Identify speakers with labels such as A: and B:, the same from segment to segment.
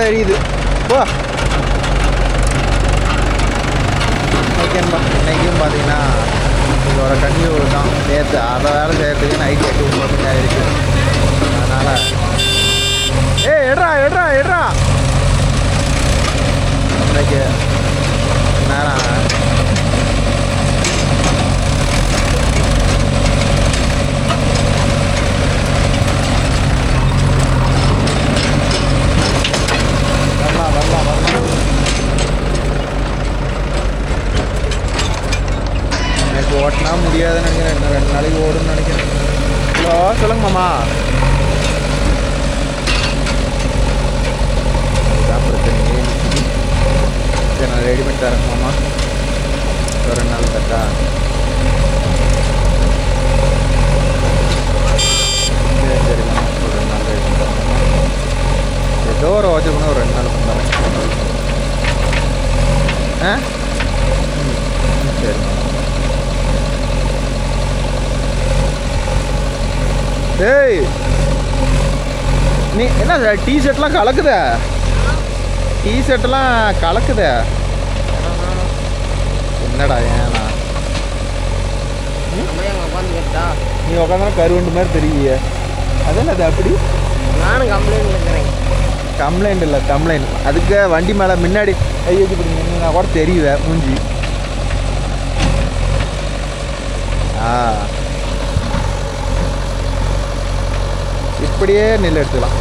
A: தெரியுது. போ இன்னைக்கும் பார்த்தீங்கன்னா இதோட கன்யூ தான் நேற்று அதை வேலை செய்கிறதுக்கு நைட் 8-9 ஆகிருக்கு. அதனால் எடுறா இன்னைக்கு நேரம் எனக்கு ஓட்டினா முடியாதுன்னு நினைக்கிறேன். இன்னும் 2 நாளைக்கு ஓடுன்னு நினைக்கிறேன். ஹலோ சொல்லுங்க மாமா. இதுதான் பிரச்சனையே. சரி நான் ரெடி பண்ணி தரேன் மாமா. ஒரு 2 நாள் தட்டா. சரி மாமா ஒரு 2 நாள் ரெடி பண்ணி தரேன் மாமா. ஏதோ ஒரு வச்சுக்கணும் ஒரு 2 நாள் பண்ணுறேன். சரி ஏய் நீ என்ன டிஷர்ட்லாம் கலக்குத? டிஷர்ட்லாம் கலக்குத என்னடா? ஏன்னா நீ உட்காந்தா கருவண்டு மாதிரி தெரியுங்க. அதெல்லாம் அது அப்படி.
B: நானும் கம்ப்ளைண்ட் இருக்கிறேன்.
A: கம்ப்ளைண்ட் இல்லை கம்ப்ளைண்ட். அதுக்கு வண்டி மேலே முன்னாடி கை வச்சு பிடிங்கன்னா கூட தெரியுத மூஞ்சி. இப்படியே நெல் எடுத்துக்கலாம்.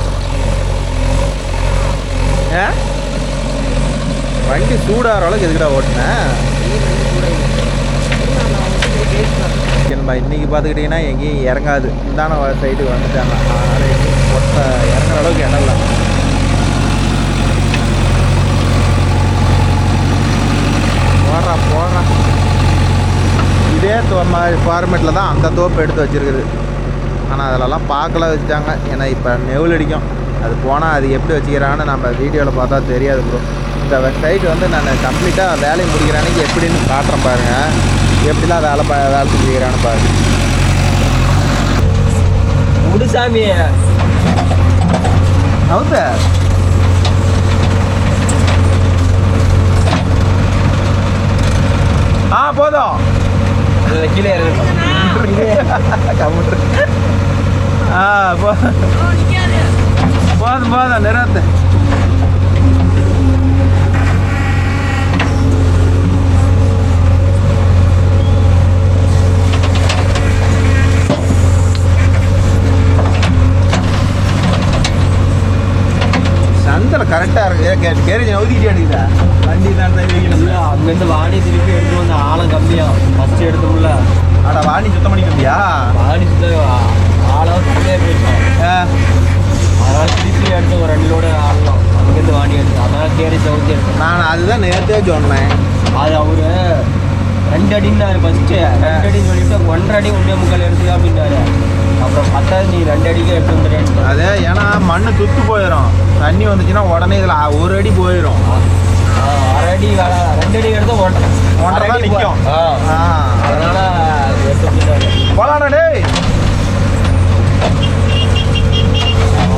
A: வண்டி சூடாகிற அளவுக்கு எதுக்கிட்ட ஓட்டினேன். இன்னைக்கு பார்த்துக்கிட்டிங்கன்னா எங்கேயும் இறங்காது. இந்தான சைடுக்கு வந்துட்டாங்க. அதனால் எங்கேயும் ஒட்ட இறங்குற அளவுக்கு இடம் இல்லை. போடுறா இதே மாதிரி ஃபார்மேட்டில் தான் அந்த தோப்பு எடுத்து வச்சுருக்குது. ஆனால் அதிலலாம் பார்க்கல வச்சுட்டாங்க. ஏன்னா இப்போ நெவுல் அடிக்கும். அது போனால் அது எப்படி வச்சுக்கிறான்னு நம்ம வீடியோவில் பார்த்தா தெரியாது ப்ரோ. இந்த வெப்சைட் வந்து நான் கம்ப்ளீட்டாக வேலையை முடிக்கிறானுக்கு எப்படின்னு காட்டுறேன் பாருங்கள். எப்படிலாம் வேலை செஞ்சுக்கிறான்னு பாருங்க.
B: முடிசாமி
A: அவுத்த போதும்
B: கீழே
A: கம்ப்யூட்டர் போதும் நிறத்து. சந்தில் கரெக்டாக இருக்கு. கேரேஜ் நவுதிக்கிட்டே அடிக்குதா வண்டி தான்
B: அங்கேருந்து வாணி திருப்பி எடுத்து வந்து ஆழம் கம்மியாக ஃபஸ்ட்டு எடுத்தோம்ல.
A: ஆடா வாணி சுத்தம் பண்ணி வந்தியா?
B: வாணி சுத்தம் ஆளாக கம்மியாக போயிட்டோம். அதனால் திருப்பி எடுத்து ஒரு 2 லோடு ஆடலாம். அங்கேருந்து வாணி எடுத்து அதனால் கேரேஜ் நவுதி எடுத்தோம்.
A: நான் அதுதான் நேரத்தே சொன்னேன்.
B: அது அவர் 2 அடின்னாரு ஃபஸ்ட்டு. 2 அடின்னு சொல்லிவிட்டு 1.5 அடி 1.25 எடுத்து அப்படின்னாரு. அப்புறம் 10 நீ 2 அடிக்கு எடுத்து வந்துடுறேன்.
A: அது ஏன்னா மண் துத்து போயிடும். தண்ணி வந்துச்சுன்னா உடனே இதில் 1 அடி போயிடும்.
B: 1/2 அடி 2 அடி எடுத்து 1.5
A: தான் நிற்கும்.
B: அதனால
A: போலாண்ணா டேய்.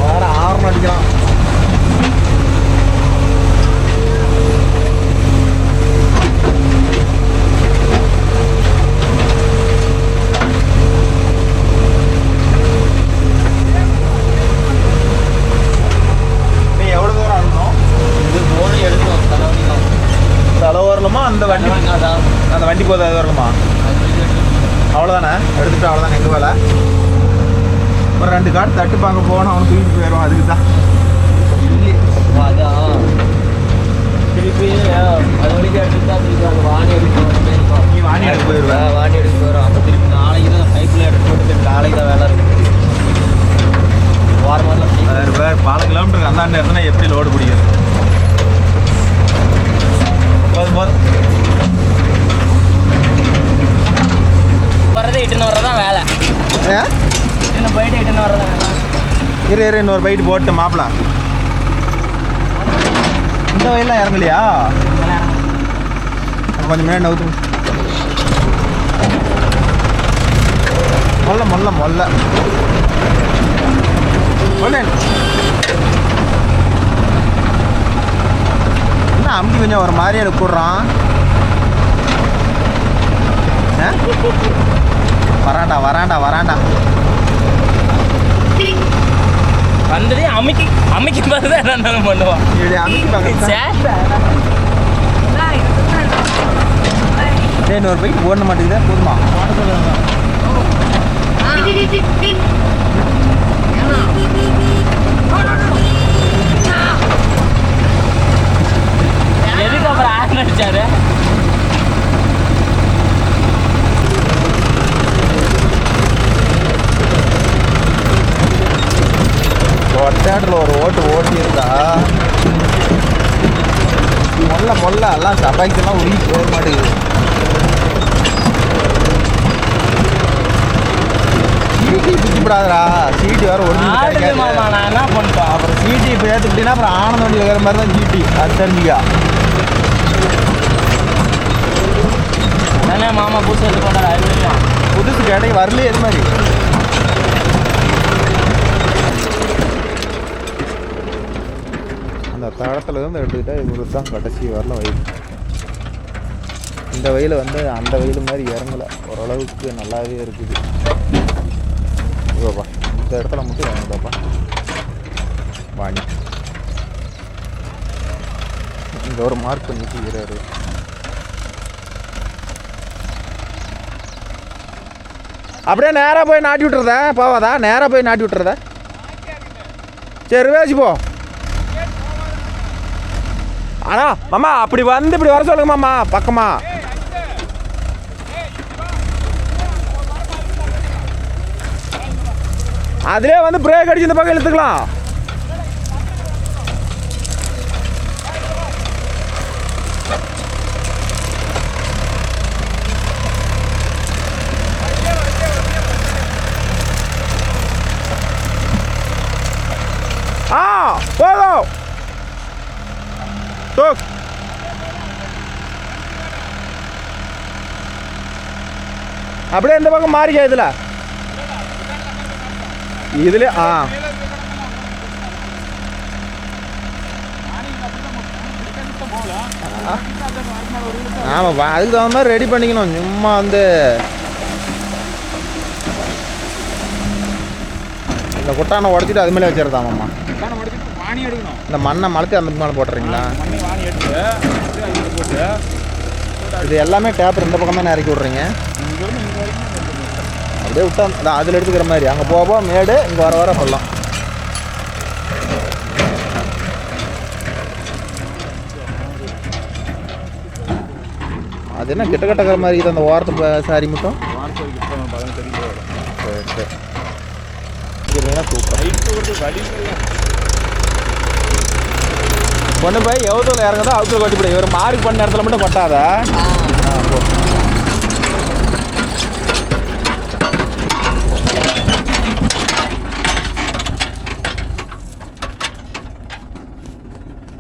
A: வேற 6 அடிக்கலாம். எவ்வளோ தூரம் அனுப்பணும்?
B: இது 3 எடுக்கணும்.
A: தலை வரலாமா? அந்த வண்டி போதும் அது வரலாமா? அவ்வளோதானே எடுத்துட்டு அவ்வளோதானே. எங்கள் வேலை ஒரு 2 கார்டு தட்டு பார்க்க போகணும். அவனுக்கு தூக்கிட்டு போயிடும். அதுக்கு தான்
B: இல்லை அதான் திருப்பி அது வரைக்கும் எடுத்துட்டா திருப்பி அந்த வாணி எடுத்து
A: நீ வாணி எடுத்து போயிடுவேன்.
B: வாணி எடுத்து போயிடும். அப்போ திருப்பி நாளைக்கு தான் பைப்பில் எடுத்து போட்டு நாளைக்கு தான் வேலை இருக்குது.
A: வாரம் பல கிலோமீட்டருக்கு அந்த நேரத்தில் எப்படி லோடு பிடிக்கிறது?
B: வரதே இட்டுன்னு வரதான் வேலை. இட்டுன்னு போயிட்டு இட்டுன்னு வரதான் வேலை.
A: இரு இன்னொரு பைட்டு போட்டு மாப்பிள. இந்த வயல்லாம் இறங்கலையா? கொஞ்சம் முன்னாடி நவுத்து. மொல்ல மொல்ல மொல்ல மொல்ல அமுக்கி கொஞ்சம் ஒரு மாதிரியே கூடுறான். வராண்டா வராண்டா வராண்டா
B: வந்ததே அமைக்கி அமைக்கி பார்த்து தான் என்ன பண்ணுவான்.
A: இப்படி அமுக்கி பார்க்க இன்னொரு பைக் ஓட மாட்டேங்குதா? போதுமா?
B: எதுக்கு அப்புறம் ஆக்ட் அடிச்சாரு?
A: ஒட்டாட்டில் ஒரு ஓட்டியிருந்தா மொல்ல எல்லாம் சபைக்கெல்லாம் உருகி போக மாட்டேங்குது. சீட்டி பிடிச்சிப்படாதரா, சீட்டி வேறு ஒரு
B: மாமா நான் என்ன பண்ணிட்டோம்.
A: அப்புறம் சீட்டி இப்போ ஏற்றுக்கிட்டீங்கன்னா அப்புறம் ஆனந்த வண்டி வைக்கிற மாதிரி தான் சீட்டி. அது தெரிஞ்சுக்கா.
B: தானே மாமா புதுசு எடுத்து போட்டார். அது
A: புதுசு கடை வரலையே எது மாதிரி. அந்த தடத்துல இருந்து எடுத்துக்கிட்டா இவரு தான் கடைசி வரல வயல். இந்த வயல் வந்து அந்த வயல் மாதிரி இறங்கலை, ஓரளவுக்கு நல்லாவே இருக்குது. இவ்வளோப்பா இந்த இடத்துல மட்டும் இறங்குதாப்பா வாணி. இந்த ஒரு மார்க் பண்ணி வச்சுக்கிறாரு. அப்படியே நேராக போய் நாட்டி விட்டுறதா பாவாதா? நேராக போய் நாட்டி விட்டுறதா? சரி வேச்சு போ. ஆனா மாமா அப்படி வந்து இப்படி வர சொல்லுங்க மாமா பக்கமா. அதுலேயே வந்து பிரேக் அடிச்சு இந்த பக்கம் இழுத்துக்கலாம். போதும். அப்படியே இந்த பக்கம் மாறிக்க. இதுல ஆமாப்பா, அதுக்கு தகுந்த மாதிரி ரெடி பண்ணிக்கணும். சும்மா வந்து இந்த குட்டானை உடச்சிட்டு அது மேலே வச்சிருந்தாமாம்மா. இந்த மண்ணை மலத்தி அந்த மேலே போட்டுறீங்களா? இது எல்லாமே டேப்பர் இந்த பக்கம் தானே இறக்கி விட்றீங்க? அப்படியே விட்டா அதில் எடுத்துக்கிற மாதிரி அங்கே போக மேடு, இங்கே வர சொல்லலாம். அது என்ன கிட்ட கட்டக்கிற மாதிரி இது அந்த ஓரத்து சாரி மட்டும். சரி சரி கொண்டு போய் எவ்வளோ இறங்குதோ அவுத்துல கொட்டிப்படி. இவர் மார்க் பண்ண இடத்துல மட்டும் கொட்டாத.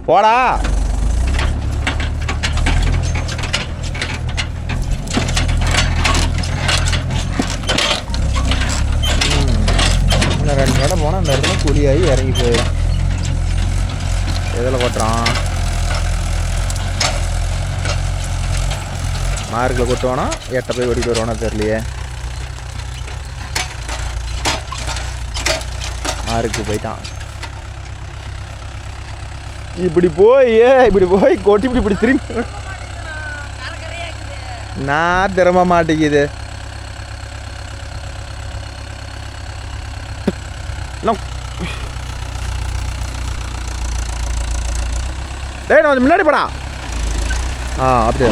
A: போடா. இன்னும் 2 இடம் போனால் அந்த இடத்துல குழியாகி இறங்கி போயிடும். எதில் கொட்டுறான்? மார்க்கில் கொட்டுவானா எட்ட போய் ஓடிட்டு வருவானா தெரியலையே. மார்க்கு போயிட்டான். இப்படி போய் கொட்டி இப்படி திரும்பி நான் திறம மாட்டேங்குது. டேய் நான் முன்னாடி போடா. அப்படியே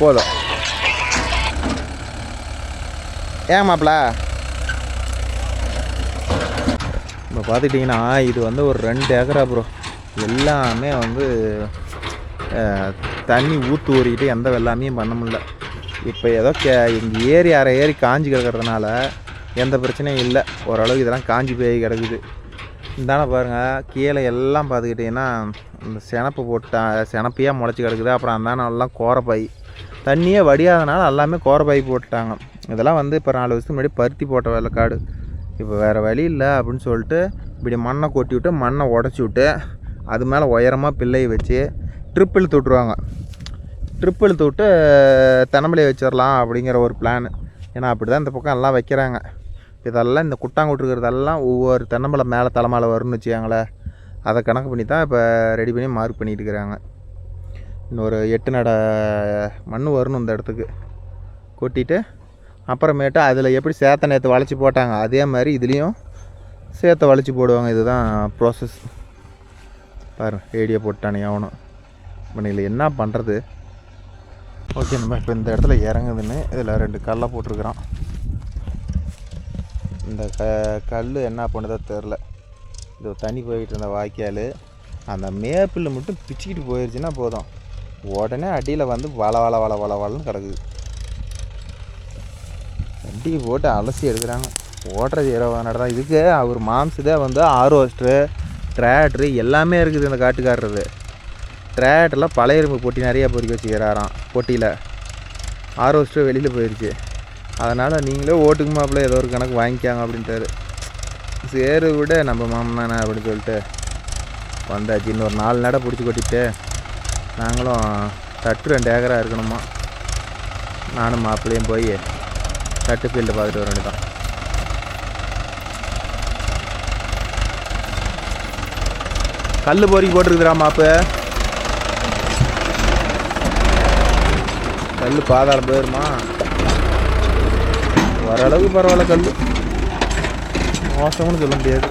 A: போதும். ஏன் மாப்பிள்ள இப்போ பார்த்துக்கிட்டிங்கன்னா இது வந்து ஒரு 2 ஏக்கரா ப்ரோ. எல்லாமே வந்து தண்ணி ஊற்று ஊறிக்கிட்டு எந்த வெள்ளாமையும் பண்ண முடியல. இப்போ ஏதோ எங்கள் ஏரி ஏரி காஞ்சி கிடக்கிறதுனால எந்த பிரச்சனையும் இல்லை. ஓரளவுக்கு இதெல்லாம் காஞ்சி போய் கிடக்குது. இந்தானே பாருங்கள், கீழே எல்லாம் பார்த்துக்கிட்டிங்கன்னா இந்த செனப்பையாக முளைச்சி கிடக்குது. அப்புறம் அந்தானே எல்லாம் கோரப்பாய், தண்ணியே வடியாதனால எல்லாமே கோரப்பாய் போட்டுட்டாங்க. இதெல்லாம் வந்து இப்போ 4 வருஷத்துக்கு முன்னாடி பருத்தி போட்ட வெள்ளைக்காடு. இப்போ வேறு வழி இல்லை அப்படின்னு சொல்லிட்டு இப்படி மண்ணை கொட்டி விட்டு மண்ணை உடச்சி விட்டு அது மேலே உயரமாக பிள்ளையை வச்சு ட்ரிப் இழுத்து விட்ருவாங்க. ட்ரிப் இழுத்து விட்டு தென்னம்பிள்ளையை வச்சிடலாம் அப்படிங்கிற ஒரு பிளான். ஏன்னா அப்படி தான் இந்த பக்கம் எல்லாம் வைக்கிறாங்க. இதெல்லாம் இந்த குட்டாங்குட்டுருக்கிறதெல்லாம் ஒவ்வொரு தென்னம்பிள்ளை மேலே தலைமையில் வரும்னு வச்சுக்காங்களேன். அதை கணக்கு பண்ணி தான் இப்போ ரெடி பண்ணி மார்க் பண்ணிட்டு இருக்கிறாங்க. இன்னொரு 8 நட மண் வரணும் இந்த இடத்துக்கு கொட்டிட்டு அப்புறமேட்டு அதில் எப்படி சேத்தை நேற்று வளைச்சி போட்டாங்க அதே மாதிரி இதுலேயும் சேத்தை வளைச்சி போடுவாங்க. இதுதான் ப்ராசஸ். பாரு ரேடியோ போட்டானே ஆகணும். இப்போ நீங்கள் என்ன பண்ணுறது? ஓகே, நம்ம இப்போ இந்த இடத்துல இறங்குதுன்னு இதில் 2 கல்லை போட்டிருக்கிறோம். இந்த கல் என்ன பண்ணுதோ தெரில. இது தண்ணி போய்கிட்டு இருந்த வாய்க்கால் அந்த மேப்பில் மட்டும் பிச்சுக்கிட்டு போயிடுச்சுன்னா போதும், உடனே அடியில் வந்து வளன்னு கிடக்குது. வண்டிக்கு போட்டு அலசி எடுக்கிறாங்க. ஓட்டுறது 20 நட தான். இதுக்கு அவர் மாம்சதே வந்து ஹார்வெஸ்ட்ரு டிராக்டரு எல்லாமே இருக்குது. இந்த காட்டுக்காரரு டிராக்டரில் பழைய இரும்பு பொட்டி நிறையா பொறுக்கி வச்சுக்கிறாராம். பொட்டியில் ஹார்வெஸ்ட்ரு வெளியில் போயிடுச்சு. அதனால் நீங்களே ஓட்டுக்கு மாப்பிள்ள ஏதோ ஒரு கணக்கு வாங்கிக்காங்க அப்படின்ட்டாரு. சேரு விட நம்ம மாமனானே அப்படின்னு சொல்லிட்டு வந்தாச்சு. இன்னொரு 4 நட பிடிச்சி கொட்டிட்டு நாங்களும் தட்டு 2 ஏக்கராக இருக்கணுமா. நானும் மாப்பிள்ளையும் போய் தட்டு ஃபீல்டு பார்த்துட்டு வர வேண்டியதான். கல் பொறுக்கி போட்டிருக்குறா மாப்பு. கல் பாதாளம் போயிருமா? ஓரளவுக்கு பரவாயில்ல. கல் மோசம்னு சொல்ல முடியாது.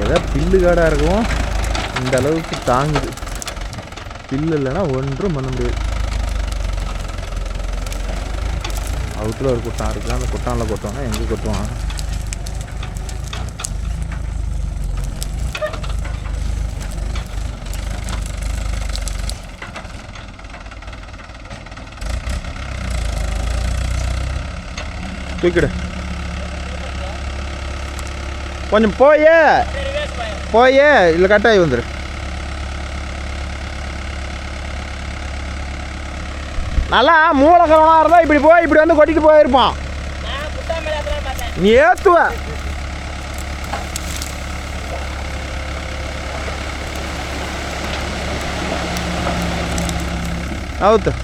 A: ஏதோ பில்லு காடாக இருக்கும், இந்த அளவுக்கு தாங்குது. பில்லு இல்லைன்னா ஒன்றும் பண்ண முடியாது. அவுத்தில் ஒரு குட்டான் இருக்குது. அந்த குட்டானில் கொட்டுவாங்க. எங்கே கொட்டுவாங்க? தூக்கிடு கொஞ்சம் போயே இல்லை கட்டாயி வந்துடு. நல்லா மூலகரமாக இருந்தால் இப்படி போய் இப்படி வந்து கொட்டிட்டு போயிருப்பான். நீ ஏற்றுவ அவுத்து.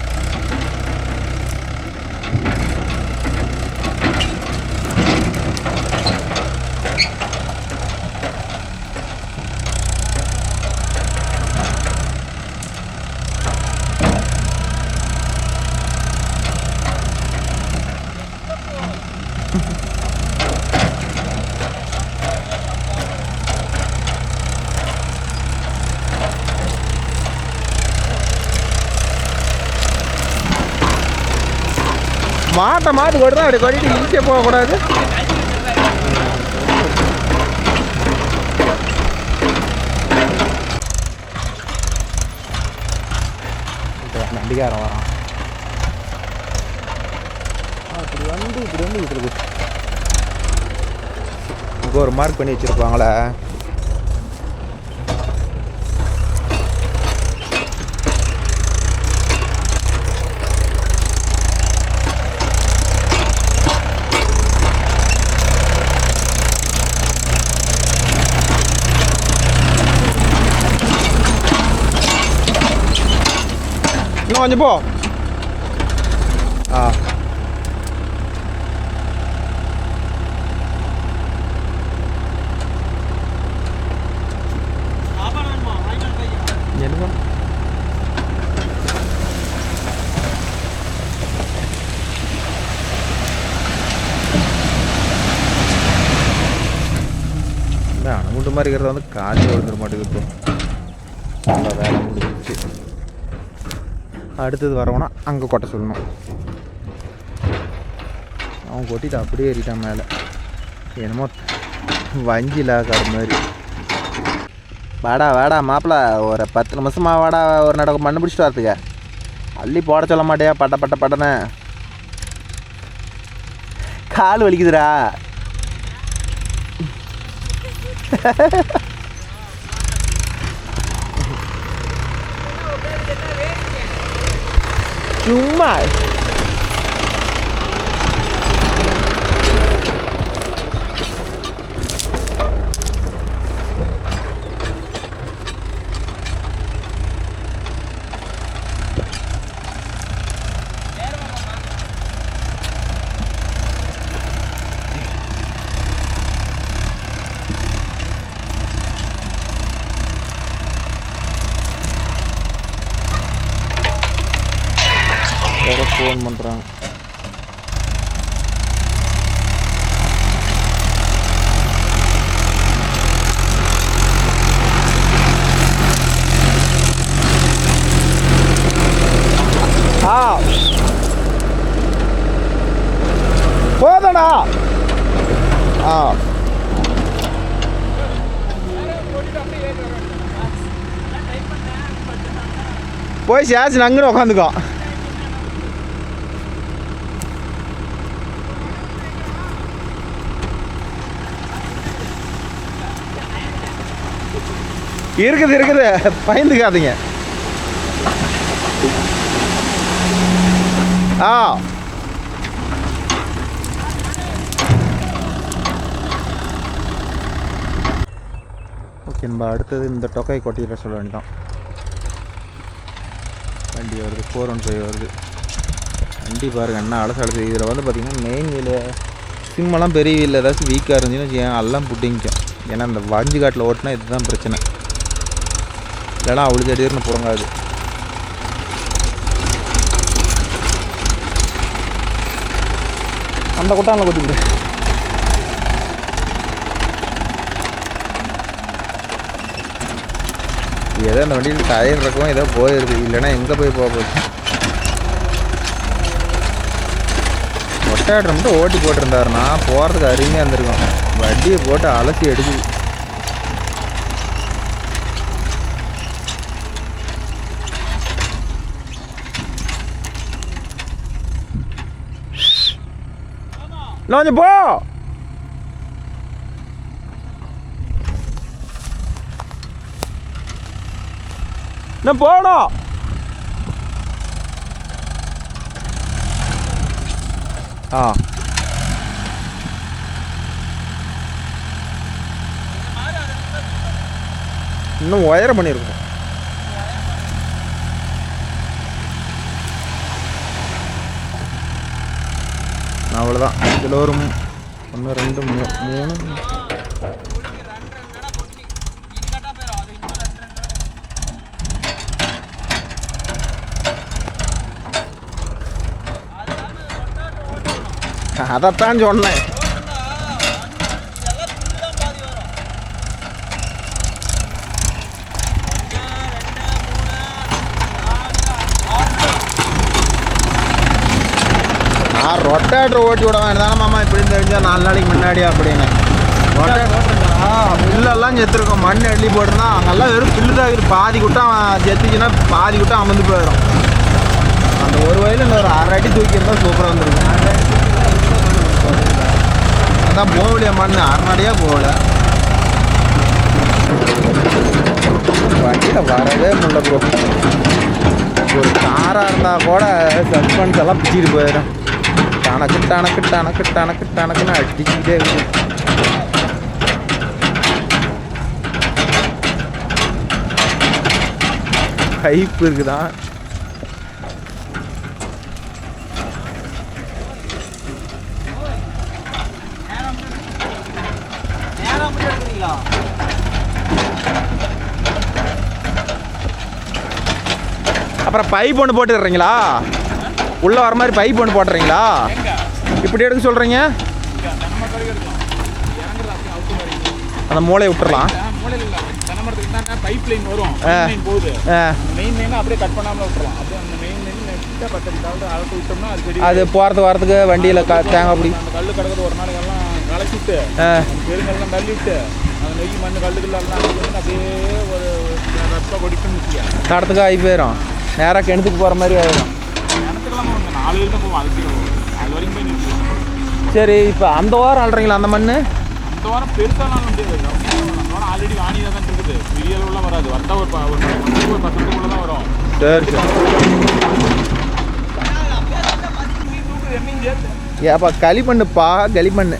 A: மாட்டு கொட்டுறா. அப்படி கொட்டிட்டு ஈஸியாக போகக்கூடாது. நண்டிகாரம் வரான். இப்படி வந்து இருக்கு. இங்கே ஒரு மார்க் பண்ணி வச்சுருப்பாங்களே. இன்னும் கொஞ்சம் போ. அணுகுண்டு மாதிரி இருக்கிறத வந்து காலையில் விழுந்துட மாட்டேங்குது. இப்போ வேலை முடிஞ்சிச்சு. அடுத்தது வரவனா அங்கே கொட்ட சொல்லணும். அவன் கொட்டிட்டு அப்படியே ஏறிட்டான் மேலே. என்னமோ வஞ்சியில் காடு மாதிரி. வாடா மாப்பிள்ள, ஒரு 10 நிமிஷமாக வாடா. ஒரு நடக்க மண்ணு பிடிச்சிட்டு வரத்துக்க அள்ளி போட சொல்ல மாட்டியா? பட்டன்னு கால் வலிக்குதுடா. சும்மா ஃபோன் பண்ணுறாங்க. போதடா. போய் சேச்சு அங்கே உட்காந்துக்கோ. இருக்குது பயந்துக்காதீங்க. ஓகே, நம்ம அடுத்தது இந்த டொக்கை கொட்டியில் சொல்ல வேண்டியதான். வண்டி வருது, 415 வருது. வண்டி பாருங்கள் என்ன அலசு. இதில் வந்து பார்த்திங்கன்னா மெயின் வீல் சிம்மெல்லாம் பெரிய வீல் ஏதாச்சும் வீக்காக இருந்துச்சுன்னு ஏன் எல்லாம் புட்டிங்கும். ஏன்னா இந்த வஞ்சி காட்டில் ஓட்டினா இதுதான் பிரச்சனை. இல்லைனா அவ்வளோ திடீர்னு புறங்காது. அந்த கொட்டானில் கொட்டிவிடு. ஏதோ அந்த வண்டியில் டயர் இருக்கும், ஏதோ போயிருக்கு. இல்லைன்னா எங்கே போய் போக போகுது. ஒட்டாட்டம் மட்டும் ஓட்டி போட்டிருந்தாருன்னா போகிறதுக்கு அருமையாக இருந்திருக்கும். வண்டியை போட்டு அலசி எடுக்குது. கொஞ்சம் போ. நான் போகணும். இன்னும் உயரம் பண்ணியிருக்கோம். அவ்வளோதான். இதில் ஒரு 1 2 3 அதைத்தான் சொன்னேன். நான் ரொட்டேட்டர் ஓட்டி விட வேண்டாம் மாமா, இப்படி தெரிஞ்சால் 4 நாளைக்கு முன்னாடி அப்படின்னு. புல்லெல்லாம் செத்துருக்கோம். மண் அள்ளி போட்டுருந்தா அங்கெல்லாம் வெறும் புல்லு தான் இருக்குது. பாதி கூட்டம் செத்துச்சுன்னா பாதி கூட்டம் அமர்ந்து போயிடும். அந்த ஒரு வயலில் இந்த ஒரு 1/2 அடி தூக்கி இருந்தால் சூப்பராக வந்துருக்கும். அதான் போகலையா மண் 1/2 அடியாக போகல. வண்டியில் வரவே முடியல ப்ரோ. ஒரு காராக இருந்தால் கூட சஸ்பென்ஸ் எல்லாம் பிடிச்சிட்டு போயிடும். டனக்குன்னு அடிச்சுக்கிட்டே இருக்கு. ஹைப் இருக்குதான். அப்புறம் பைப் ஒன்று போட்டுடுறீங்களா? உள்ளே வர மாதிரி பைப் ஒன்று போட்டுறீங்களா? இப்படி எடுக்க சொல்கிறீங்க. அந்த மூளையை விட்டுறலாம். பைப் லைன் வரும், போகுது மெயின் லைன் அப்படியே கட் பண்ணாமல் விட்டுறலாம். அப்படியே அந்த மெயின் லைன் நெக்ஸ்ட்டாக 10 அழுத்து விட்டோம்னா அது போகிறது வரதுக்கு வண்டியில் தேங்காய் அப்படி அந்த கல் கிடக்குது. ஒரு நாளைக்கு எல்லாம் களைச்சிட்டு பெருங்கெல்லாம் தள்ளி விட்டு அந்த நெய் மண் கல்லுக்கெல்லாம் அப்படியே ஒரு ரப்பா கொடிக்கணும். நடத்துக்கு ஆகி போயிடும். நேராக கிணத்துக்கு போகிற மாதிரி ஆகிடும். கிணத்துக்கெல்லாம் 4 வீல் தான் போவோம். அதுக்கு 4 வரைக்கும் போய் நிற்கும். சரி, இப்போ அந்த வாரம் அல்றீங்களா? அந்த மண் அந்த வாரம் பெருசாலாம் முடியாது. அந்த வாரம் ஆல்ரெடி வாணியாக தான் இருக்குது. பெரிய அளவுலாம் வராது. வந்தால் ஒரு 10 தான் வரும். சரி சரி. ஏப்பா களிமண்ணுப்பா, களிமண்.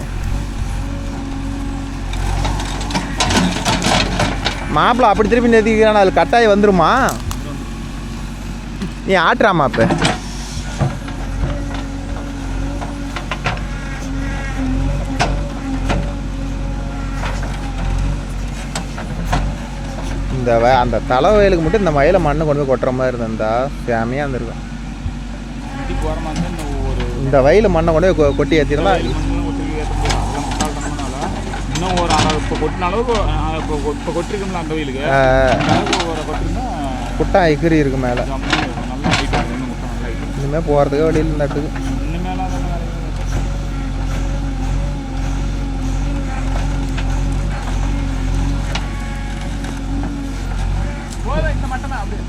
A: மாப்பிள்ள அப்படி திருப்பி நிறுத்திக்கிறான். அதில் கட்டாயம் வந்துருமா? நீ ஆட்டுறாமா இப்போ? இந்த அந்த தலை வயலுக்கு மட்டும் இந்த மயில மண்ணை கொண்டு போய் கொட்டுற மாதிரி இருந்தா ஃபேமியாக இருந்திருக்கும்.
C: சுற்றி போகிற மாதிரி இருந்தால் இந்த ஒரு
A: இந்த வயல் மண்ணை கொண்டு போய் கொட்டி ஏற்றிருந்தா
C: மண்ணெல்லாம் ஒட்டி ஏற்ற முடியாது. அதெல்லாம் முட்டாள்தனம்னால இன்னும் ஒரு இப்போ கொட்டின அளவுக்கு இப்போ கொட்டிருக்கோம்ல அந்த வயலுக்கு அந்த அளவுக்கு ஒரு கொட்டிருந்தா
A: குட்டா எகிரி இருக்கு மேலே.
C: நல்லா ஹைட் ஆகும். இன்னும் முட்டை நல்லா ஹைட்.
A: இனிமேல் போகிறதுக்கு வழியில் இந்த இடத்துக்கு
C: இனிமேல் அதெல்லாம் போதும். இந்த மட்டமே அப்படியே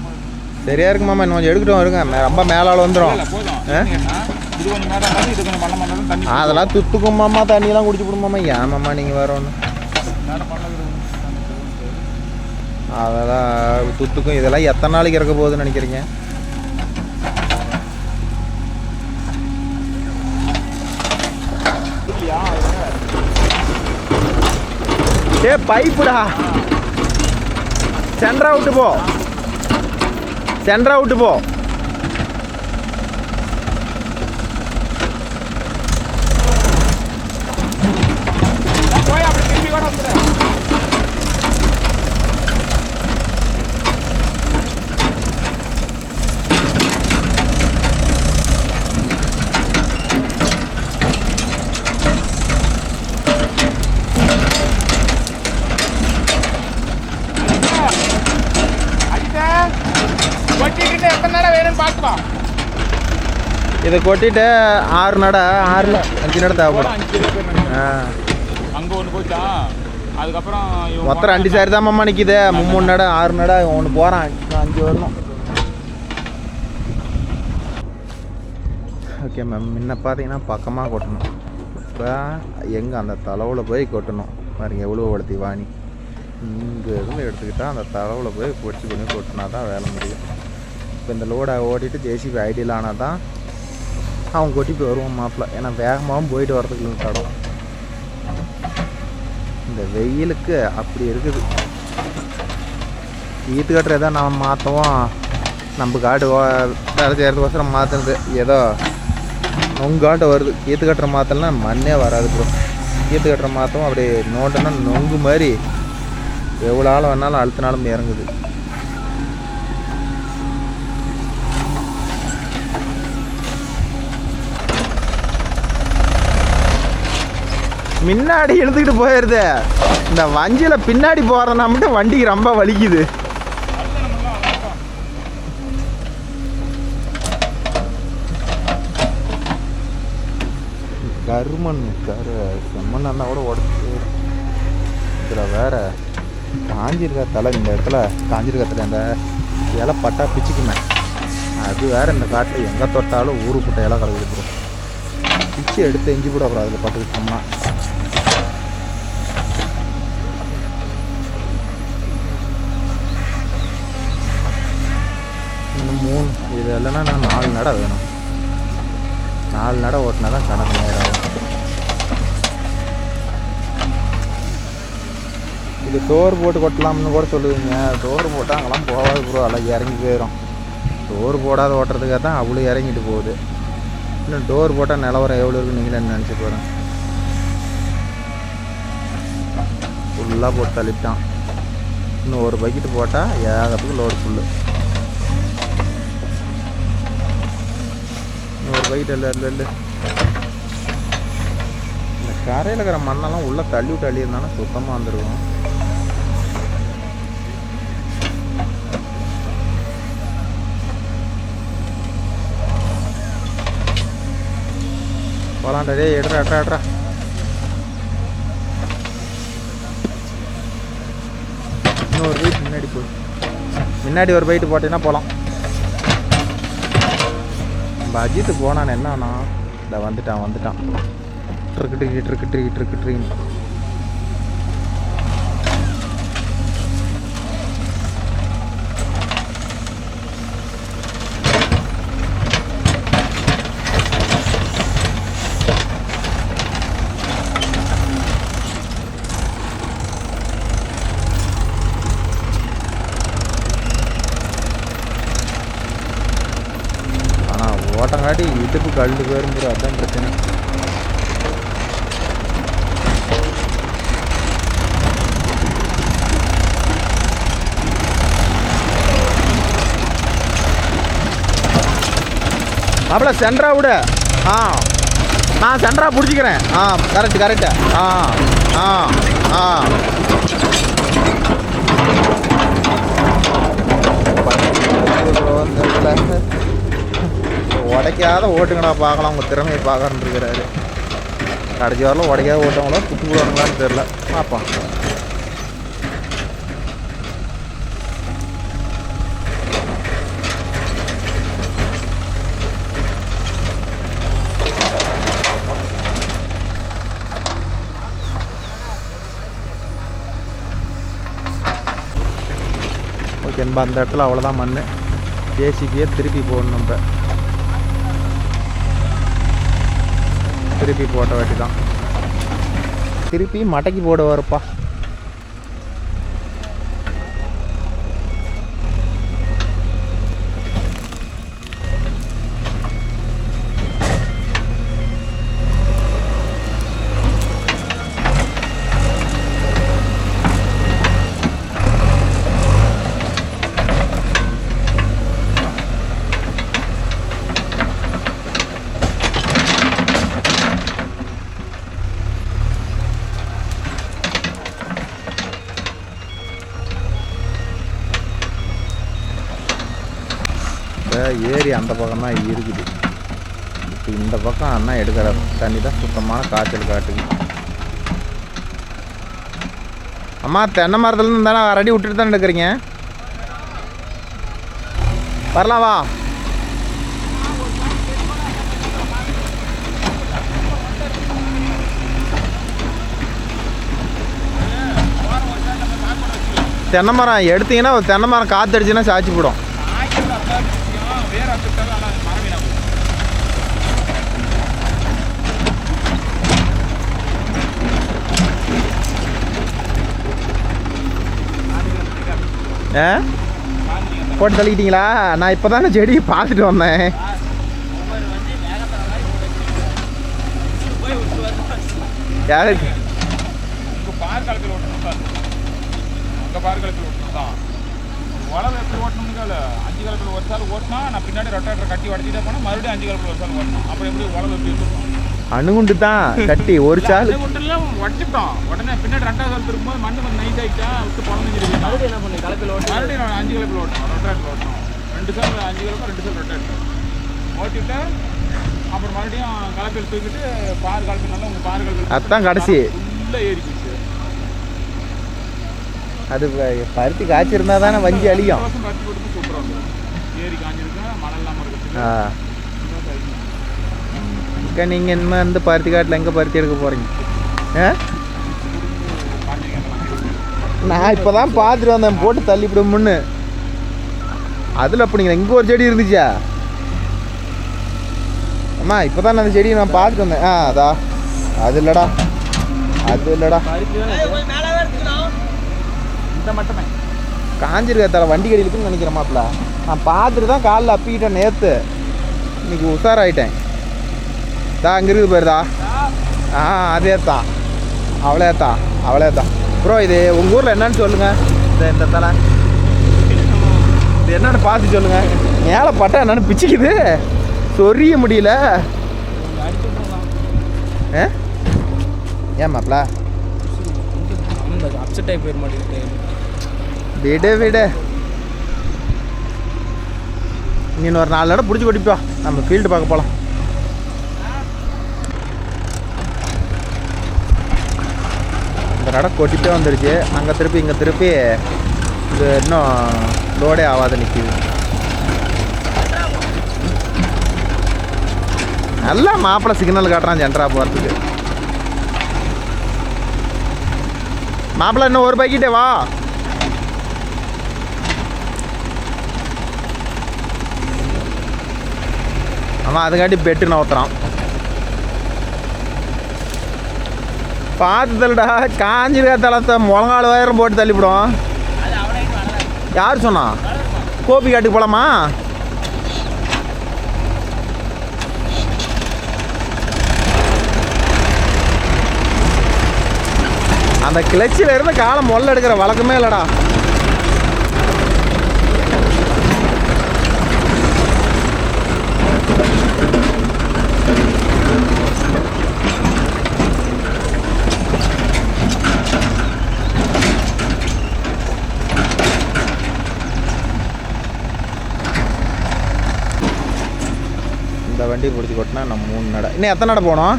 A: சரியா இருக்கு மாமா. இன்னும் கொஞ்சம் எடுக்கிட்டோம் இருங்க. ரொம்ப மேலால் வந்துடும்.
C: போதும். இது கொஞ்சம் மேலே இருந்தாலும் இது கொஞ்சம் பள்ளம் பண்ணாலும் தண்ணி
A: அதெல்லாம் துத்துக்கும் மாமா. தண்ணியெல்லாம் குடிச்சு விடும் மாமா. ஏன் மாமா நீங்கள் வரணும்?
C: நேரம் பள்ளம்
A: அதெல்லாம் துத்துக்கும். இதெல்லாம் எத்தனை நாளைக்கு இறக்க போகுதுன்னு நினைக்கிறீங்க?
C: இல்லையா?
A: ஏ பைப்புடா. சென்ட்ரா விட்டு போ. சென்ட்ரா விட்டு போ.
C: போய் அப்படி திரும்பி கூட வந்துடு. கொட்டிக்கிட்டு எத்தனை நேரம் வேணும்னு பார்த்துப்பா.
A: இதை கொட்டிட்டு 6 நடை 6 5 நடை தேவைப்படும்.
C: 5 பேர்
A: ஆ
C: அங்கே ஒன்று போச்சா. அதுக்கப்புறம்
A: மொத்தம் 2 சாரி தான் மாமா நிற்கிது. 3 நடை 6 நடை ஒன்று போகிறான். 5 வரணும். Okay ma'am. முன்ன பார்த்தீங்கன்னா பக்கமாக கொட்டணும். இப்போ எங்கே அந்த தளவில் போய் கொட்டணும் பாருங்க. எவ்வளோ வளர்த்தி வாணி இங்கே இருந்து எடுத்துக்கிட்டால் அந்த தளவில் போய் பொடிச்சு பண்ணி கொட்டினா தான் வேலை முடியும். இப்போ இந்த லோடை ஓட்டிட்டு ஜேசிபி ஐடியில் ஆனால் தான் அவன் கொட்டிட்டு வருவான் மாப்பிள்ள. ஏன்னா வேகமாகவும் போயிட்டு வரதுக்கு தடம். இந்த வெயிலுக்கு அப்படி இருக்குது. ஈத்து கட்டுறதை நாம் மாற்றவும் நம்ம காடு வேலை செய்கிறதுக்கோசரம் மாற்றுறது ஏதோ நொங்காட்ட வருது. ஈத்து கட்டுற மாற்றலாம் மண்ணே வராது ப்ரோ. ஈத்து கட்டுற மாற்றவும் அப்படி நோண்டுன்னா நொங்கு மாதிரி எவ்வளோ ஆள் வேணாலும் அழுத்தினாலும் இறங்குது. முன்னாடி இழுத்துக்கிட்டு போயிடுது. இந்த வஞ்சியில் பின்னாடி போகிறதுனா மட்டும் வண்டிக்கு ரொம்ப வலிக்குது. கருமண் செம்மண்ணா கூட உடச்சு இதில் வேற காஞ்சிருக்க தலை. இந்த இடத்துல காஞ்சிருக்க தலை அந்த இலை பட்டா பிச்சுக்குமே. அது வேற இந்த காட்டில் எங்கே தொட்டாலும் ஊருப்பட்ட இலை கலக்குது. பிச்சு எடுத்து எஞ்சி கூட அப்புறம் அதில் பட்டுக்கிட்டோம்னா இன்னும் 3 இது இல்லைன்னா நான் 4 நடை வேணும். 4 நடை ஓட்டினா தான் கணக்கு நேரம் ஆகும். இது டோர் போட்டு கொட்டலாம்னு கூட சொல்லுவீங்க. டோர் போட்டால் அங்கெல்லாம் போகாது ப்ரோ. எல்லாம் இறங்கி போயிடும். டோர் போடாத ஓட்டுறதுக்காக தான் அவ்வளோ இறங்கிட்டு போகுது. இன்னும் டோர் போட்டால் நிலவரம் எவ்வளோ இருக்குன்னு நீங்களே நினச்சி போகிறேன். ஃபுல்லாக போட்டு தள்ளிட்டான். இன்னும் ஒரு பக்கெட்டு போட்டால் ஏகத்துக்கு லோடு ஃபுல்லு. இன்னும் ஒரு பக்கெட் இல்லை. இந்த கரையில் இருக்கிற மண்ணெல்லாம் உள்ளே தள்ளி விட்டு அள்ளியிருந்தாலும் சுத்தமாக வந்துருக்கும். போகலான்டா. டே எட்ரா. இன்னும் ஒரு பைட் முன்னாடி போய் முன்னாடி ஒரு பைட்டு போட்டீங்கன்னா போகலாம். நம்ம அஜித்து போனான் என்னன்னா இந்த வந்துட்டான். ட்ரிக்கு. ஓட்டங்காட்டி இடுப்பு கழுது போயிருந்துடும். அதுதான் பிரச்சனை. மாப்பிள்ள சென்ட்ரா விடு. ஆ நான் சென்ட்ரா பிடிச்சிக்கிறேன். ஆ கரெக்டு. ஆ ஆ ஆ உடைக்காத ஓட்டுங்கடா பார்க்கலாம். உங்கள் திறமையை பார்க்கறன்னு இருக்கிறாரு. கடைசி வரலாம் உடைக்காத ஓட்டவங்களோ குத்து போடுவாங்களான்னு தெரில. பார்ப்போம். ஓகே என்பா, அந்த இடத்துல அவ்வளோதான் மண். ஜேசிபியை திருப்பி போடணும். இப்போ திருப்பி போட்ட வாட்டி தான் திருப்பி மட்டைக்கு போட வரப்பா. ஏரி அந்த பக்கம் தான் இருக்குது. இப்போ இந்த பக்கம் அண்ணா எடுக்கிற தண்ணி தான் சுத்தமான காய்ச்சல் காட்டுது. அம்மா தென்னை மரத்துலேருந்து தானே ரெடி விட்டுட்டு தானே எடுக்கிறீங்க? வரலாம் வா. தென்னை மரம் எடுத்தீங்கன்னா தென்னை மரம் காற்று அடிச்சுன்னா சாய்ச்சி போடும். போட்டு தள்ளிக்கிட்டீங்களா? நான் இப்போ தானே செடி பார்த்துட்டு வந்தேன். யாருக்கு
C: உழவு எப்படி ஓட்டணும்னு 5 கலப்பில் ஒரு சால் ஓட்டினா நான் பின்னாடி ரொட்டேட்டர் கட்டி உடச்சிட்டே போனால் மறுபடியும் 5 கலப்பில் ஒரு சால் ஓட்டணும். அப்புறம் எப்படி உழவு எப்படி இருக்கும்?
A: அணுகுண்டு தான் கட்டி ஒரு சால்
C: அணுகுண்டுலாம் உடச்சிட்டோம். உடனே பின்னாடி 2வது சால் இருக்கும்போது மண்ணு கொஞ்சம் நைட் ஆகிட்டா விட்டு குழந்தைங்க மறுபடியும் என்ன பண்ணி கலப்பில் ஓட்டணும். மறுபடியும் 5 கலப்பில் ஓட்டணும். ரொட்டேட்டர் ஓட்டணும். 2 சால் 5 கலப்பா 2 சால் ரொட்டேட்டர் ஓட்டிட்டு அப்புறம் மறுபடியும் கலப்பில் தூக்கிட்டு பாரு கலப்பில் நல்லா உங்கள் பாரு கலப்பில்
A: அதுதான் கடைசி
C: ஃபுல்லாக ஏறி போச்சு.
A: அது பருத்தி காய்ச்சிருந்தா தானே வஞ்சி அழியும்.
C: பருத்தி போட்டு சூப்பராக இருக்கும். ஏரி காஞ்சிருக்கு, மழை இல்லாமல் இருக்குது.
A: இங்கே நீங்கள் இனிமேல் இந்த பருத்தி காட்டில் எங்கே பருத்தி எடுக்க போகிறீங்க? நான் இப்போ தான் பார்த்துட்டு வந்தேன் போட்டு தள்ளிவிடும்னு. அதில் அப்படிங்க இங்கே ஒரு செடி இருந்துச்சா? அம்மா இப்போ தான் அந்த செடியை நான் பார்த்துட்டு வந்தேன். அதா அது இல்லைடா, அது இல்லைடா,
C: மட்டுமே
A: காஞ்சிருக்கத்தால வண்டி கடியிலுக்குன்னு நினைக்கிறேன் மாப்பிள்ள. நான் பார்த்துட்டு தான் காலில் அப்பிக்கிட்டேன் நேற்று. இன்னைக்கு உஷாராயிட்டேன். அங்கே இருக்குது பாருதா. அதே தான், அவ்வளோ தான் ப்ரோ. இது உங்கள் ஊரில் என்னன்னு சொல்லுங்கள். இந்த தலை இது என்னன்னு பார்த்து சொல்லுங்கள். மேலே பட்டா என்னன்னு பிச்சுக்குது, சொரிய முடியல. ஏன் மாப்பிள்ள
B: அப்செட் ஆகி போயிட மாட்டேங்குது.
A: விடு இன்னும் ஒரு 4 இடம் பிடிச்சி கொட்டிப்பா. நம்ம ஃபீல்டு பார்க்க போகலாம். இந்த இடம் கொட்டிட்டே வந்துடுச்சு. அங்கே திருப்பி இங்கே திருப்பி இது இன்னும் லோடே ஆகாத நிற்கிது. நல்லா மாப்பிள்ளை சிக்னல் காட்டுறான் ஜென்ட்ரா போகிறதுக்கு. மாப்பிள்ளை இன்னும் ஒரு பைக்கிட்டே வா. ஆமாம் அதுக்காட்டி பெட்டு நவுத்துறான். பார்த்து தள்ளுடா. காஞ்சிருக்கா தளத்தை முழங்கால் வயரம் போட்டு தள்ளிவிடும். யார் சொன்னா? கோபி காட்டுக்கு போகலாமா? அந்த கிளச்சில் இருந்து காலம் மொல்ல எடுக்கிற வழக்கமே இல்லைடா. வண்டி பிடிச்சி கொட்டினா நம்ம 3 நடை. இன்னும் எத்தனை நடை போனோம்?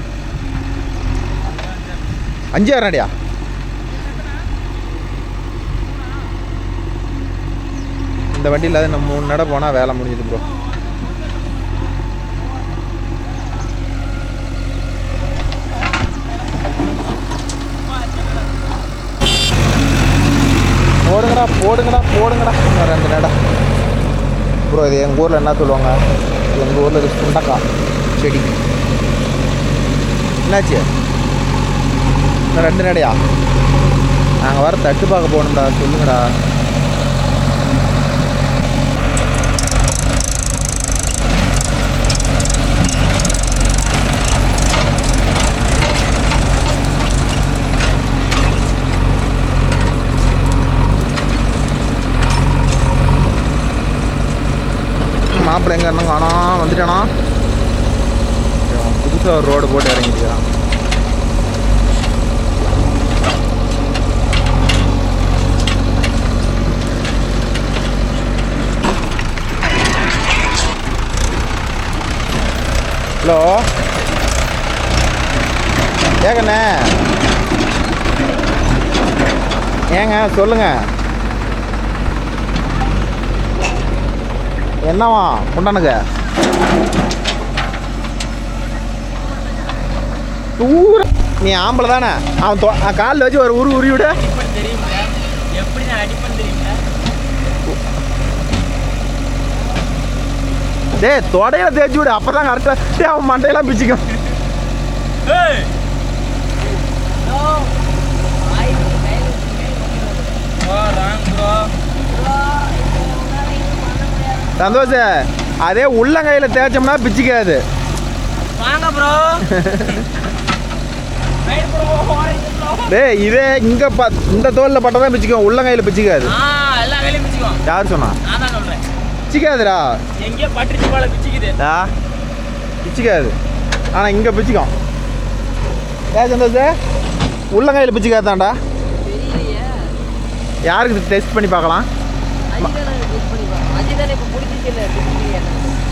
A: 5-6 நடையா? இந்த வண்டியில் அது நம்ம 3 நடை போனால் வேலை முடிஞ்சுது ப்ரோ. போடுங்கடா போடுங்கடா போடுங்கடா. 2 நடை ப்ரோ. இது எங்கள் ஊரில் என்ன சொல்லுவாங்க? எங்கள் ஊரில் இது சுண்டக்காய் செடி. என்னாச்சு? இன்னும் 2 நடையா? நாங்கள் வர தட்டு பார்க்க போகணும்டா. சொல்லுங்கடா. மாப்பிள்ளை எங்கே இருந்தும் காணோம். வந்துட்டானா? புதுசாக ஒரு ரோடு போட்டு இறங்கிட்டுக்கிறான். ஹலோ ஏங்கண்ணே, ஏங்க சொல்லுங்க. என்னவா குண்டனுக்கு தூர? நீ ஆம்பளை தானே? அவன் காலில் வச்சு ஒரு உருவி விட. டே தொடையில தேய்ச்சி விடு, அப்பதான் கரெக்டா. டே அவன் மண்டையெல்லாம் பிச்சுக்கும். சந்தோஷ, அதே உள்ளங்கையில் தேய்ச்சோம்னா பிச்சுக்காது. டேய் இதே இங்கே இந்த தோலில் பட்டதான் பிச்சுக்கும், உள்ளங்கையில் பிச்சுக்காது. யார் சொன்னா? பிச்சுக்காதுடா.
B: எங்கேயோ பட்டுச்சு போல பிச்சுக்குது.
A: பிச்சுக்காது, ஆனால் இங்கே பிச்சுக்கும். ஏன் சந்தோஷ? உள்ளங்கையில் பிச்சுக்காதாண்டா. யாருக்கு டெஸ்ட் பண்ணி பார்க்கலாம்?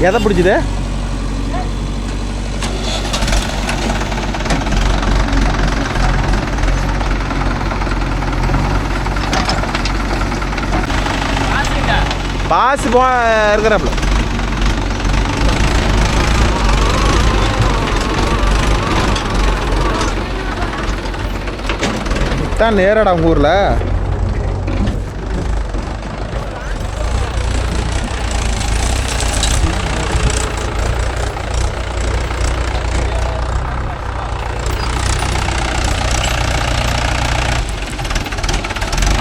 A: எதை பிடிச்சது? பாஸ் இருக்கிறப்பல தான் நேரடா உங்கள் ஊரில்.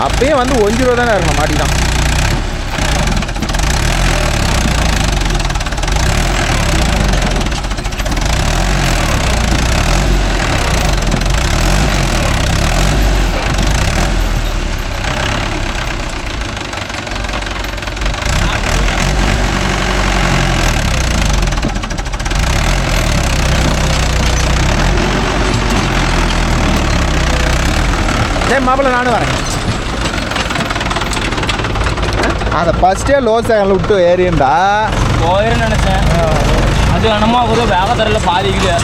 A: அப்பயே வந்து 1 ரூபா தானே இருக்கணும். மாட்டிட்டான். மாப்பிள்ள நானும் வரேன். அந்த ஃபஸ்ட்டே லோ சேகலில் விட்டு ஏறியண்டா
B: போயிருந்து நினச்சேன். அது என்னமோ ஒரு வேகத்தரில் பாதிக்குது.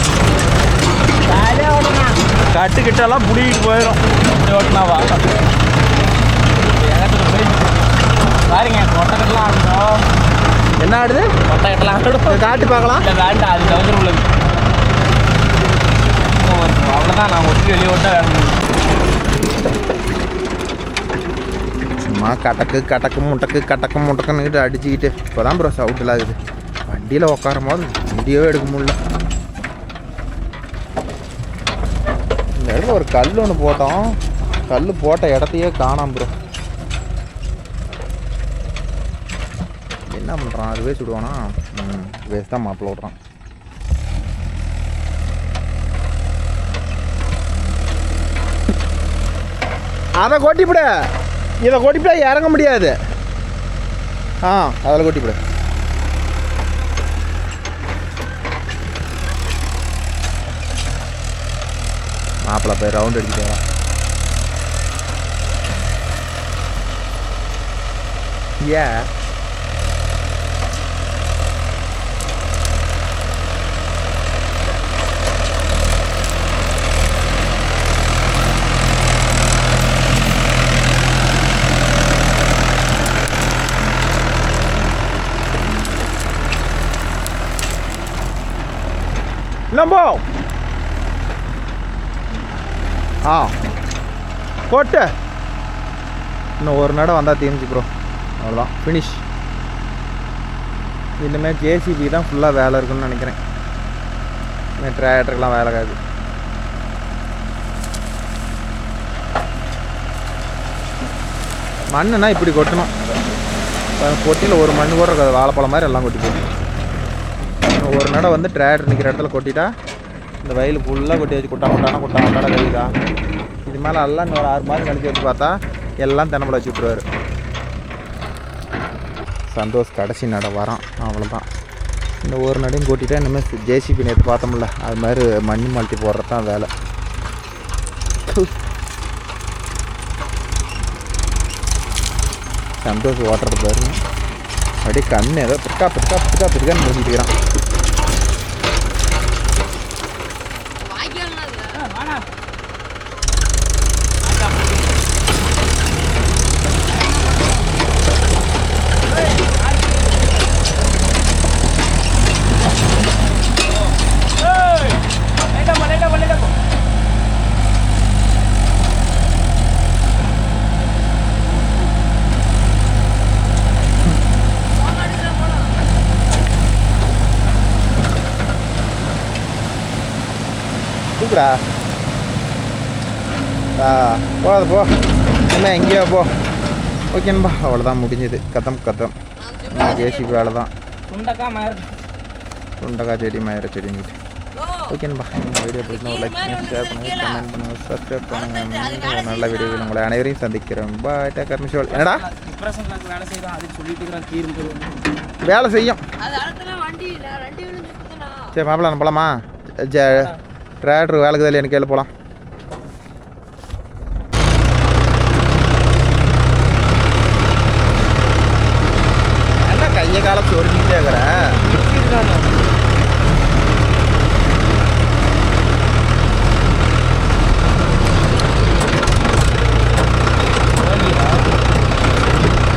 A: கட்டுக்கிட்டெல்லாம் பிடிக்கிட்டு போயிடும்.
B: ஓட்டினாவா வேகத்தில் போய் பாருங்க. கொட்டைக்கட்டெல்லாம் ஆடணும்.
A: என்ன ஆடுது?
B: கொட்டைக்கட்டெல்லாம் ஆடணும்.
A: காட்டு பார்க்கலாம்.
B: இல்லை வேண்டாம், அது தவிர உள்ளது. அவ்வளோதான், நான் ஒட்டி வெளியே ஓட்ட வேணும்.
A: சும்மா கட்டக்கு முட்டக்குன்னு அடிச்சுக்கிட்டு இப்போ தான் ப்ரோ சவுட்டில் ஆகுது. வண்டியில் உட்காரும் போது வீடியோவே எடுக்க முடியல. இந்த இடத்துல ஒரு கல் ஒன்று போட்டோம். கல் போட்ட இடத்தையே காணாம ப்ரோ. என்ன பண்ணுறான்? அதுவே சுடுவானா? வேஸ்ட் தான் மாப்பிள்ள விட்றான். அதை கொட்டிவிட, இதை கொட்டிவிட இறங்க முடியாது. அதில் கொட்டிவிட. மாப்பிள்ள போய் ரவுண்ட் அடிச்சுட்டு வரான். நம்போ ஆ போட்டு இன்னும் ஒரு நடம் வந்தால் தீர்ந்துச்சு ப்ரோ. அவ்வளோதான் ஃபினிஷ். இனிமேல் ஜேசிபி தான் ஃபுல்லாக வேலை இருக்குன்னு நினைக்கிறேன். இனிமேல் டிராக்டருக்கெலாம் வேலை காது. மண்ணுனா இப்படி கொட்டணும். கொட்டியில் ஒரு மண் கூட இருக்காது, வாழைப்பழம் மாதிரி எல்லாம் கொட்டி போகும். ஒரு நடம் வந்து டிராக்டர் நிற்கிற இடத்துல கொட்டிட்டா இந்த வயல் ஃபுல்லாக கொட்டி வச்சு குட்டான கழிதா. இது மேலே எல்லாம் இன்னொரு 6 மாதம் கழிச்சு வச்சு பார்த்தா எல்லாம் தென்னம்பழம் வச்சு விட்ருவார். சந்தோஷ் கடைசி நட வரான். அவ்வளோதான். இந்த ஒரு நடையும் கொட்டிட்டா இனிமேல் ஜேசிபி நேற்று பார்த்தோம்ல அது மாதிரி மண் மால்ட்டி போடுறது தான் வேலை. சந்தோஷ் ஓட்டுறது பாருங்க, அப்படியே கண்ணு ஏதோ பிற்கான்னு முடிச்சுட்டு இருக்கிறான். கூப்பிடா போகாது போ, இனிமேல் எங்கேயோ போ. ஓகேன்பா, அவ்வளோதான் முடிஞ்சது. கதம் ஜேசிபி வேலை தான். சுண்டக்காய் செடி மயிர செடிங்கிட்டு. ஓகேன்பா, இந்த வீடியோ பிடிச்சினா லைக் பண்ணுங்கள், ஷேர் பண்ணுங்கள், கமெண்ட் பண்ணுங்கள், சப்ஸ்கிரைப் பண்ணுங்கள். ஒரு நல்ல வீடியோவில் உங்களை அனைவரையும் சந்திக்கிறேன். பாய், டேக் கேர். மிஷோல் என்னடா வேலை செய்யும். சரி மாப்பிள்ள நம்ம போகலாமா? டிராக்டர் வேலைக்கு தான் எனக்கு கேள்வி போகலாம். என்ன கையை காலம் சொருக்கிட்டே இருக்கிறேன்.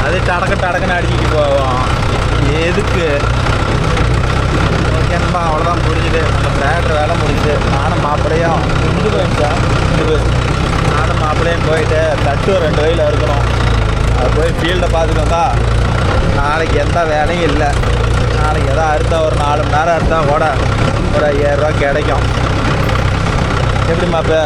A: அது டடக்குன்னு அடிச்சுட்டு போவோம். எதுக்கு? ஓகேன்பா, அவ்வளோதான் முடிஞ்சுது. நம்ம டிராக்டர் வேலை முடிஞ்சுது. நானும் மாப்பிள்ளையும் போயிட்டு தட்டு 2 வயலில் இருக்கணும். அது போய் ஃபீல்டை பார்த்துட்டு வந்தா நாளைக்கு எந்த வேலையும் இல்லை. நாளைக்கு எதாவது அறுத்தா ஒரு 4 மணி நேரம் அறுத்தா கூட ஒரு 5000 ரூபா கிடைக்கும். எப்படி மாப்பு?